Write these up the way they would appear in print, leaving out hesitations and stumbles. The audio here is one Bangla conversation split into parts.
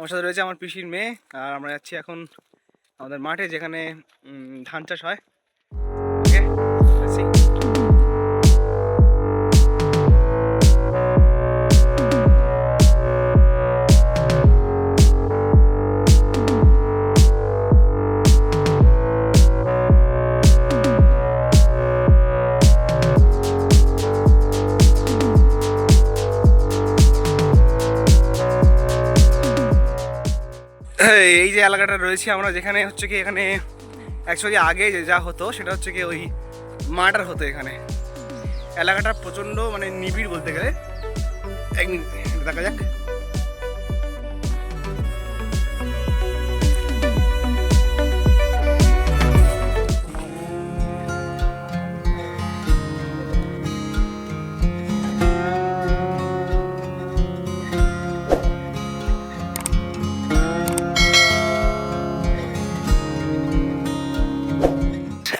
আমার সাথে রয়েছে আমার পিসির মেয়ে, আর আমরা যাচ্ছি এখন আমাদের মাঠে যেখানে ধান চাষ হয়। ওকে, let's see. এই যে এলাকাটা রয়েছে আমরা, যেখানে হচ্ছে কি এখানে অ্যাকচুয়ালি আগে যা হতো সেটা হচ্ছে কি ওই মার্ডার হতো এখানে। এলাকাটা প্রচণ্ড মানে নিবিড় বলতে গেলে। এক মিনিট দেখা যাক।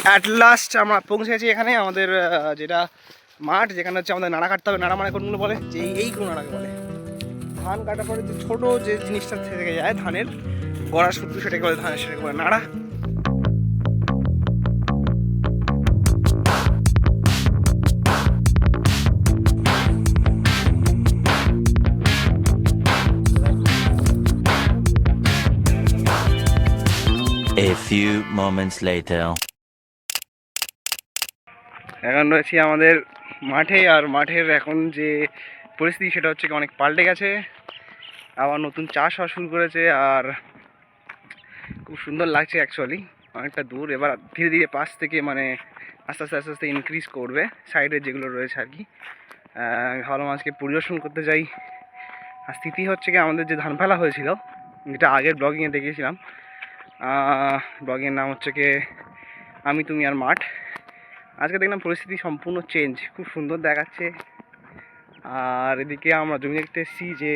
অ্যাট লাস্ট আমরা পৌঁছেছি এখানে আমাদের যেটা মাঠ, যেখানে হচ্ছে আমাদের নাড়া কাটতে হবে। নাড়া মানে কোনগুলো বলে, যে এইগুলো নাড়াকে বলে। ধান কাটার পরে যে ছোটো যে জিনিসটা থেকে যায় ধানের গড়া শুদ্ধ, সেটাকে বলে ধানের, সেটাকে বলে নাড়া। A few moments later. এখন রয়েছি আমাদের মাঠে, আর মাঠের এখন যে পরিস্থিতি সেটা হচ্ছে কি অনেক পাল্টে গেছে। আবার নতুন চাষ হওয়া শুরু করেছে, আর খুব সুন্দর লাগছে অ্যাকচুয়ালি। অনেকটা দূর, এবার ধীরে ধীরে পাশ থেকে মানে আস্তে আস্তে আস্তে আস্তে ইনক্রিজ করবে সাইডে যেগুলো রয়েছে আর কি। ভাবলাম আজকে পরিদর্শন করতে যাই। আর স্থিতি হচ্ছে কি আমাদের যে ধান ফেলা হয়েছিল, যেটা আগের ব্লগিংয়ে দেখিয়েছিলাম, ব্লগিংয়ের নাম হচ্ছে কি আমি তুমি আর মাঠ। আজকে দেখলাম পরিস্থিতি সম্পূর্ণ চেঞ্জ, খুব সুন্দর দেখাচ্ছে। আর এদিকে আমরা জমি দেখতে এসেছি যে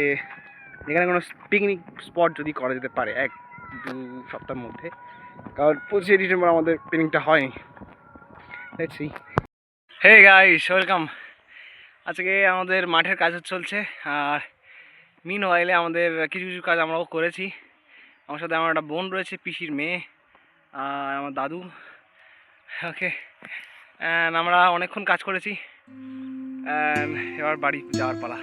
এখানে কোনো পিকনিক স্পট যদি করা যেতে পারে 1-2 সপ্তাহের মধ্যে, কারণ 25শে ডিসেম্বর আমাদের পিকনিকটা হয়নি। দেখছি। Hey guys, welcome. আজকে আমাদের মাঠের কাজ চলছে, আর মিন ওয়াইলে আমাদের কিছু কিছু কাজ আমরাও করেছি। আমার সাথে আমার একটা বোন রয়েছে, পিসির মেয়ে, আর আমার দাদু। ওকে, আমরা অনেকক্ষণ কাজ করেছি, এবার বাড়ি যাওয়ার পালা।